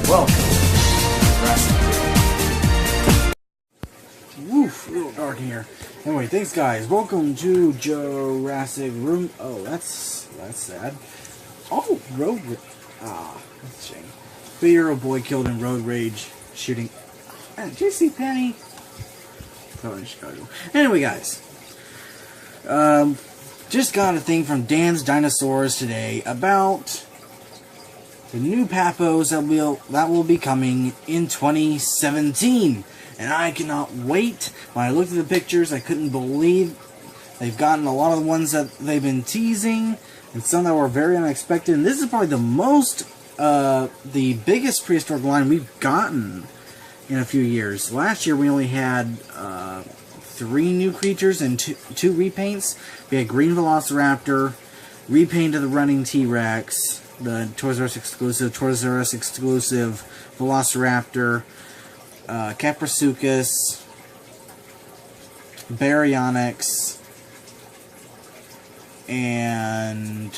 Welcome to Jurassic Room. Woof, a little dark in here. Anyway, thanks guys. Welcome to Jurassic Room. Oh, that's sad. Oh, road rage. Ah, that's a shame. 3-year-old boy killed in road rage shooting. Did you see Penny? Probably in Chicago. Anyway, guys. Just got a thing from Dan's Dinosaurs today about the new Papos that will be coming in 2017, and I cannot wait. When I looked at the pictures, I couldn't believe they've gotten a lot of the ones that they've been teasing, and some that were very unexpected. And this is probably the biggest prehistoric line we've gotten in a few years. Last year we only had 3 new creatures and two repaints. We had Green Velociraptor, repaint of the running T-Rex, the Toys R Us exclusive Velociraptor, Caprasuchus, Baryonyx, and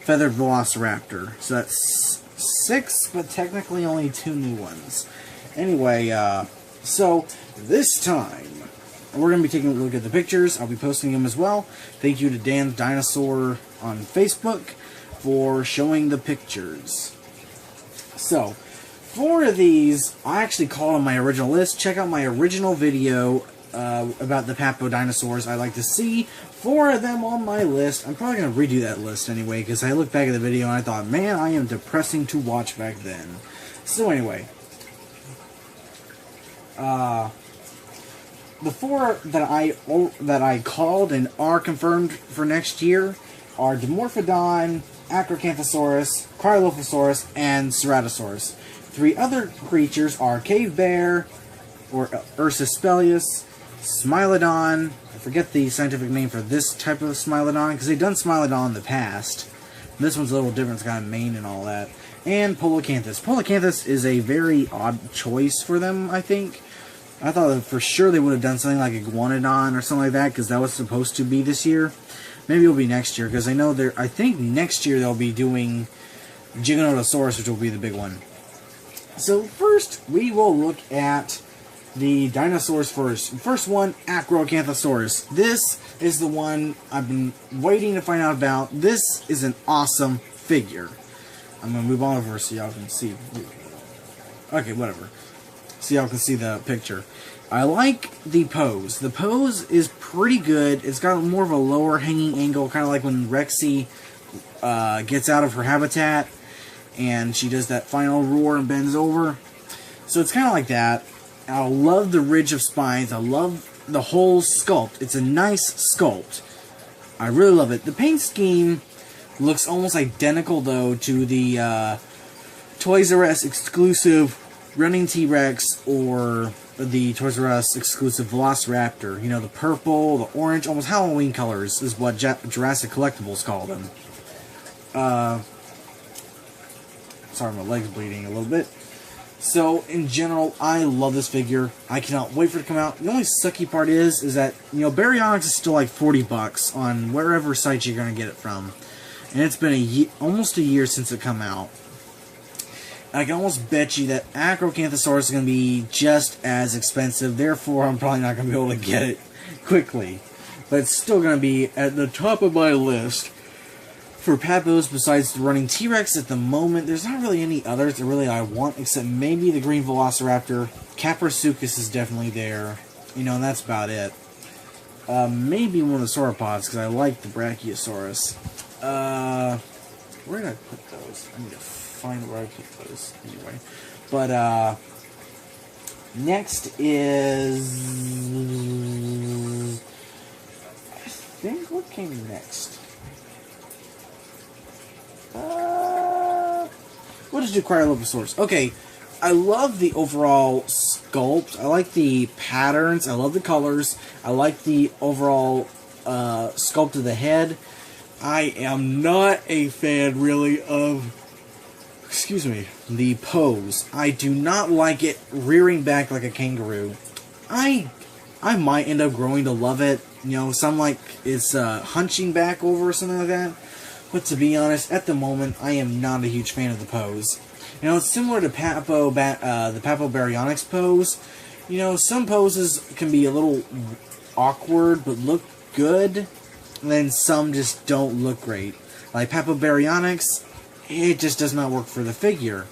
Feathered Velociraptor. So that's 6, but technically only 2 new ones. Anyway, so this time we're going to be taking a look at the pictures. I'll be posting them as well. Thank you to Dan's Dinosaur on Facebook for showing the pictures. So, 4 of these, I actually called on my original list. Check out my original video about the Papo Dinosaurs I'd like to see. 4 of them on my list. I'm probably going to redo that list anyway, because I looked back at the video and I thought, man, I am depressing to watch back then. So anyway, the 4 that I called and are confirmed for next year are Dimorphodon, Acrocanthosaurus, Cryolophosaurus, and Ceratosaurus. 3 other creatures are Cave Bear, or Ursus Spelius, Smilodon. I forget the scientific name for this type of Smilodon, because they've done Smilodon in the past. This one's a little different, it's got a mane and all that. And Polacanthus. Polacanthus is a very odd choice for them, I think. I thought that for sure they would have done something like Iguanodon or something like that, because that was supposed to be this year. Maybe it'll be next year, because I think next year they'll be doing Giganotosaurus, which will be the big one. So first, we will look at the dinosaurs first. First one, Acrocanthosaurus. This is the one I've been waiting to find out about. This is an awesome figure. I'm going to move on over so y'all can see. Okay, whatever. So y'all can see the picture. I like the pose. The pose is pretty good. It's got more of a lower hanging angle, kind of like when Rexy gets out of her habitat and she does that final roar and bends over. So it's kind of like that. I love the ridge of spines. I love the whole sculpt. It's a nice sculpt. I really love it. The paint scheme looks almost identical, though, to the Toys R Us exclusive running T-Rex or the Toys R Us exclusive Velociraptor. You know, the purple, the orange, almost Halloween colors is what Jurassic Collectibles call them. Sorry, my leg's bleeding a little bit. So, in general, I love this figure. I cannot wait for it to come out. The only sucky part is that, you know, Baryonyx is still like $40 on wherever site you're going to get it from. And it's been almost a year since it come out. I can almost bet you that Acrocanthosaurus is going to be just as expensive. Therefore, I'm probably not going to be able to get it quickly. But it's still going to be at the top of my list. For Papos, besides the running T-Rex at the moment, there's not really any others that really I want, except maybe the Green Velociraptor. Caprasuchus is definitely there. You know, and that's about it. Maybe one of the sauropods, because I like the Brachiosaurus. Where did I put those? I need to find where I put those. Anyway. But, next is... I think, what came next? We'll just do Cryolophosaurus. Okay, I love the overall sculpt. I like the patterns. I love the colors. I like the overall sculpt of the head. I am not a fan, really, of, excuse me, the pose. I do not like it rearing back like a kangaroo. I might end up growing to love it. You know, some like it's hunching back over or something like that. But to be honest, at the moment, I am not a huge fan of the pose. You know, it's similar to the Papo Baryonyx pose. You know, some poses can be a little awkward, but look good. And then some just don't look great. Like Papo Baryonyx, it just does not work for the figure.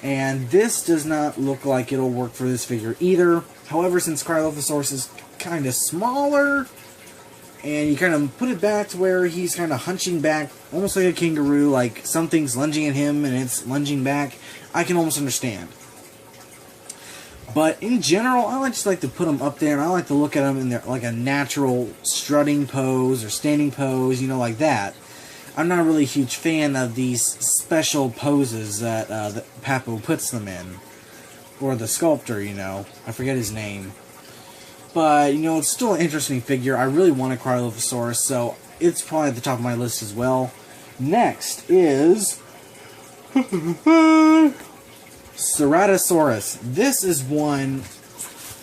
And this does not look like it'll work for this figure either. However, since Cryolophosaurus is kind of smaller, and you kind of put it back to where he's kind of hunching back, almost like a kangaroo, like something's lunging at him and it's lunging back, I can almost understand. But in general, I just like to put them up there, and I like to look at them in their, like a natural strutting pose or standing pose, you know, like that. I'm not really a huge fan of these special poses that Papo puts them in. Or the sculptor, you know. I forget his name. But, you know, it's still an interesting figure. I really want a Cryolophosaurus, so it's probably at the top of my list as well. Next is Ceratosaurus. This is one,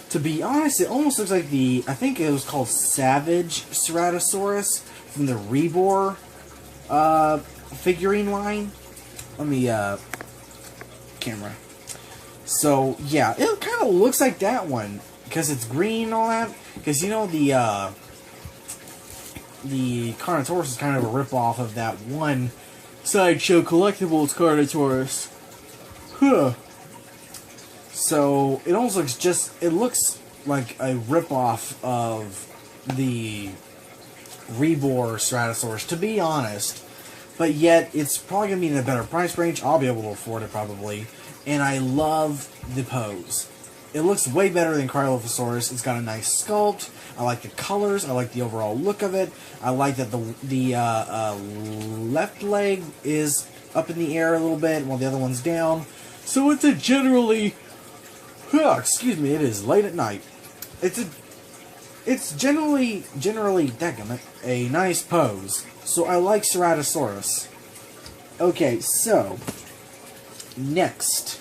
to be honest, it almost looks like I think it was called Savage Ceratosaurus from the Rebor figurine line. Let me, camera. So, yeah, it kind of looks like that one, because it's green and all that. Because, you know, the Carnotaurus is kind of a ripoff of that one Sideshow Collectibles Carnotaurus. Huh. So, it almost looks it looks like a ripoff of the Rebor Ceratosaurus, to be honest. But yet, it's probably going to be in a better price range. I'll be able to afford it, probably. And I love the pose. It looks way better than Cryolophosaurus. It's got a nice sculpt. I like the colors. I like the overall look of it. I like that the left leg is up in the air a little bit while the other one's down. So it's a generally... excuse me, it is late at night. It's generally a nice pose. So I like Ceratosaurus. Okay, so... next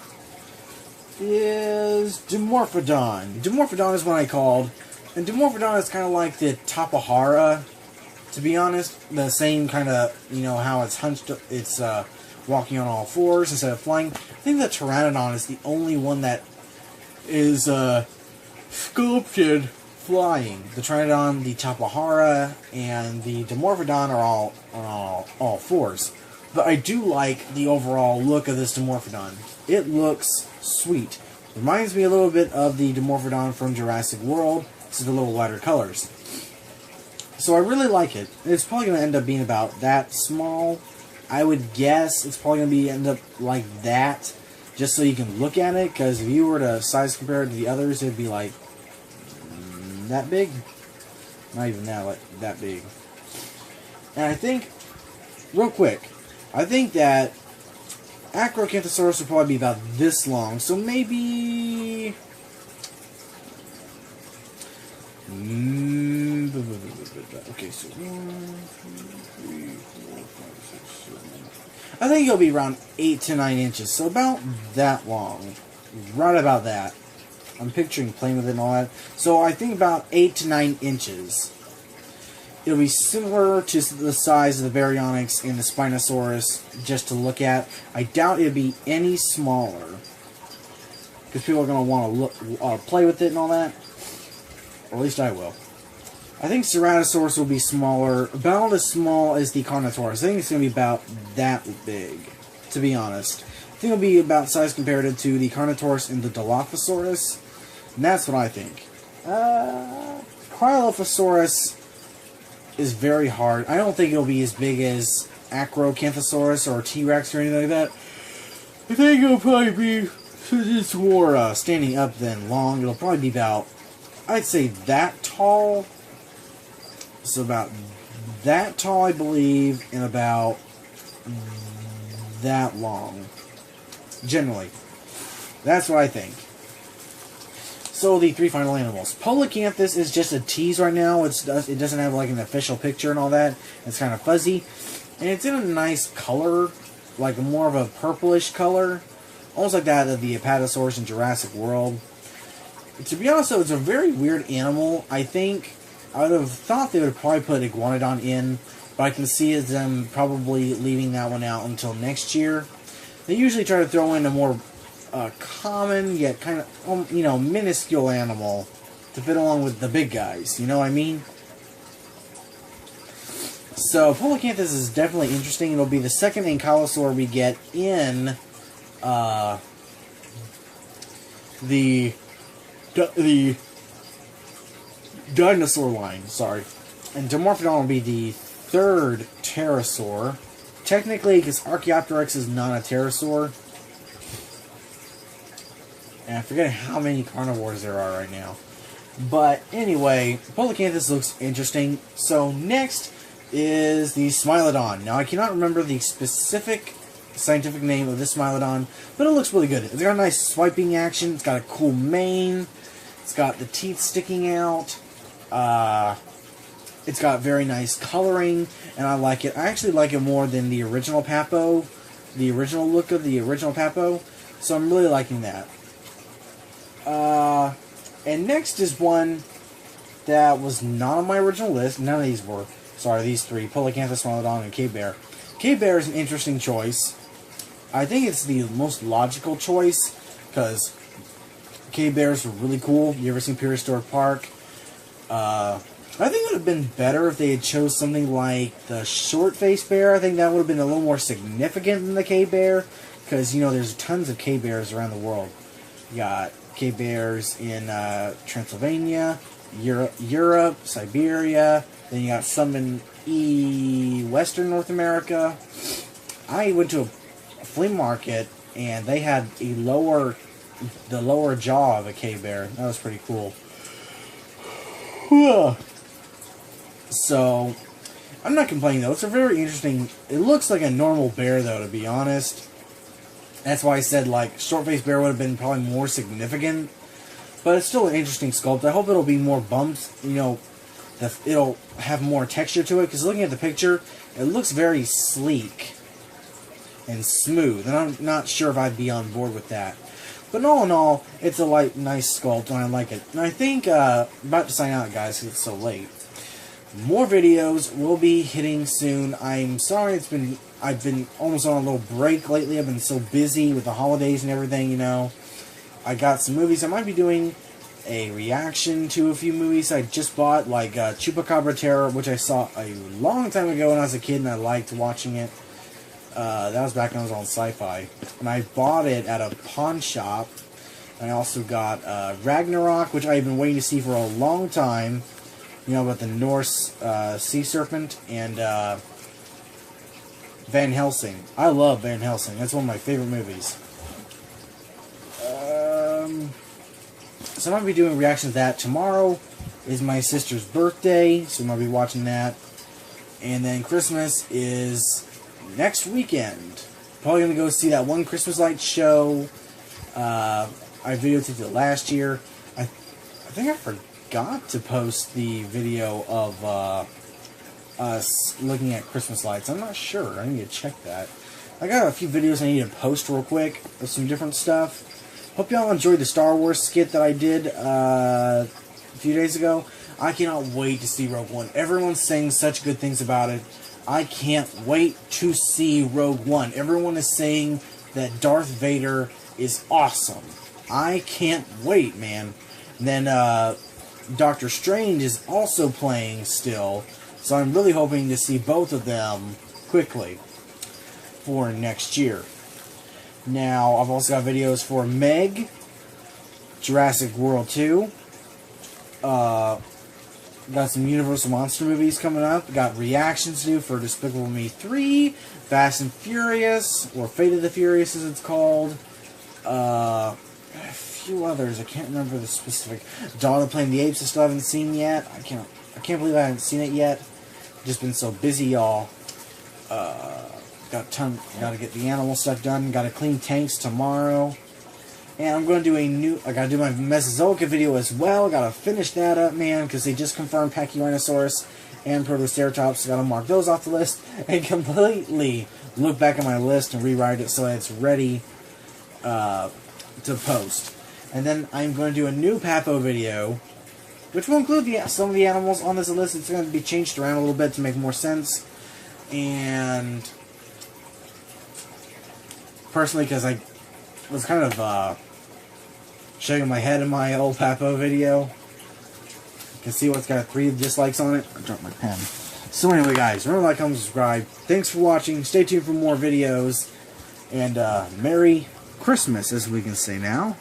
is Dimorphodon. Dimorphodon is what I called. And Dimorphodon is kind of like the Tapahara, to be honest. The same kind of, you know, how it's hunched, it's walking on all fours instead of flying. I think the Pteranodon is the only one that is sculpted flying. The Pteranodon, the Tapahara, and the Dimorphodon are all on all fours. But I do like the overall look of this Dimorphodon. It looks sweet. Reminds me a little bit of the Dimorphodon from Jurassic World. This is a little lighter colors. So I really like it. It's probably going to end up being about that small. I would guess it's probably going to end up like that, just so you can look at it. Because if you were to size compare it to the others, it'd be like that big. Not even that, like that big. And I think, real quick, I think that Acrocanthosaurus would probably be about this long, so maybe... okay, so 1, 2, 3, 4, 5, 6, 7... I think it'll be around 8 to 9 inches, so about that long. Right about that. I'm picturing playing with it and all that. So I think about 8 to 9 inches. It'll be similar to the size of the Baryonyx and the Spinosaurus, just to look at. I doubt it'll be any smaller, because people are going to want to play with it and all that. Or at least I will. I think Ceratosaurus will be smaller, about as small as the Carnotaurus. I think it's going to be about that big, to be honest. I think it'll be about size comparative to the Carnotaurus and the Dilophosaurus. And that's what I think. Cryolophosaurus is very hard. I don't think it'll be as big as Acrocanthosaurus or T-Rex or anything like that. I think it'll probably be, since it's more standing up than long, it'll probably be about, I'd say that tall. So about that tall, I believe, and about that long. Generally. That's what I think. So the 3 final animals. Polacanthus is just a tease right now. It doesn't have like an official picture and all that. It's kind of fuzzy. And it's in a nice color. Like more of a purplish color. Almost like that of the Apatosaurus in Jurassic World. To be honest though, it's a very weird animal. I think I would have thought they would probably put Iguanodon in but I can see them probably leaving that one out until next year. They usually try to throw in a more common yet kind of minuscule animal to fit along with the big guys. You know what I mean? So Polacanthus is definitely interesting. It'll be the second ankylosaur we get in the dinosaur line. Sorry, and Dimorphodon will be the third pterosaur. Technically, because Archaeopteryx is not a pterosaur. And I forget how many carnivores there are right now. But anyway, Polacanthus looks interesting. So next is the Smilodon. Now I cannot remember the specific scientific name of this Smilodon, but it looks really good. It's got a nice swiping action. It's got a cool mane. It's got the teeth sticking out. It's got very nice coloring, and I like it. I actually like it more than the original Papo, the original look of the original Papo. So I'm really liking that. And next is one that was not on my original list. None of these were. Sorry, these three. Polacanthus, Smilodon, and K-Bear. K-Bear is an interesting choice. I think it's the most logical choice, because K-Bears are really cool. You ever seen Prehistoric Park? I think it would have been better if they had chose something like the short-faced bear. I think that would have been a little more significant than the K-Bear, because, there's tons of K-Bears around the world. You got K-Bears in Transylvania, Europe, Siberia, then you got some in Western North America. I went to a flea market, and they had the lower jaw of a K-Bear. That was pretty cool. So, I'm not complaining though. It's a very interesting... It looks like a normal bear though, to be honest. That's why I said, short-faced bear would have been probably more significant. But it's still an interesting sculpt. I hope it'll be more bumped. It'll have more texture to it. Because looking at the picture, it looks very sleek and smooth. And I'm not sure if I'd be on board with that. But all in all, it's a nice sculpt, and I like it. And I think, about to sign out, guys, because it's so late. More videos will be hitting soon. I'm sorry I've been almost on a little break lately. I've been so busy with the holidays and everything, I got some movies. I might be doing a reaction to a few movies I just bought, like Chupacabra Terror, which I saw a long time ago when I was a kid, and I liked watching it. That was back when I was on Sci-Fi. And I bought it at a pawn shop. And I also got Ragnarok, which I've been waiting to see for a long time. About the Norse sea serpent, and Van Helsing. I love Van Helsing. That's one of my favorite movies. So I might be doing reactions to that. Tomorrow is my sister's birthday, so I might be watching that. And then Christmas is next weekend. Probably going to go see that one Christmas light show. I videotaped it last year. I think I forgot to post the video of us looking at Christmas lights. I'm not sure. I need to check that. I got a few videos I need to post real quick of some different stuff. Hope y'all enjoyed the Star Wars skit that I did a few days ago. I cannot wait to see Rogue One. Everyone's saying such good things about it. I can't wait to see Rogue One. Everyone is saying that Darth Vader is awesome. I can't wait, man. And then Doctor Strange is also playing still, so I'm really hoping to see both of them quickly for next year. Now, I've also got videos for Meg, Jurassic World 2, got some Universal Monster movies coming up, got reactions to do for Despicable Me 3, Fast and Furious, or Fate of the Furious as it's called, a few others. I can't remember the specific. Dawn of the Planet of the Apes I still haven't seen yet. I can't believe I haven't seen it yet. Just been so busy, y'all. Got to get the animal stuff done. Got to clean tanks tomorrow. And I'm going to do I got to do my Mesozoica video as well. Got to finish that up, man, because they just confirmed Pachyrhinosaurus and Protoceratops. Got to mark those off the list and completely look back at my list and rewrite it so that it's ready to post. And then I'm going to do a new Papo video, which will include some of the animals on this list. It's going to be changed around a little bit to make more sense. And personally, because I was kind of shaking my head in my old Papo video. You can see what's got 3 dislikes on it. I dropped my pen. So anyway, guys, remember to like, comment, subscribe. Thanks for watching. Stay tuned for more videos. And Merry Christmas, as we can say now.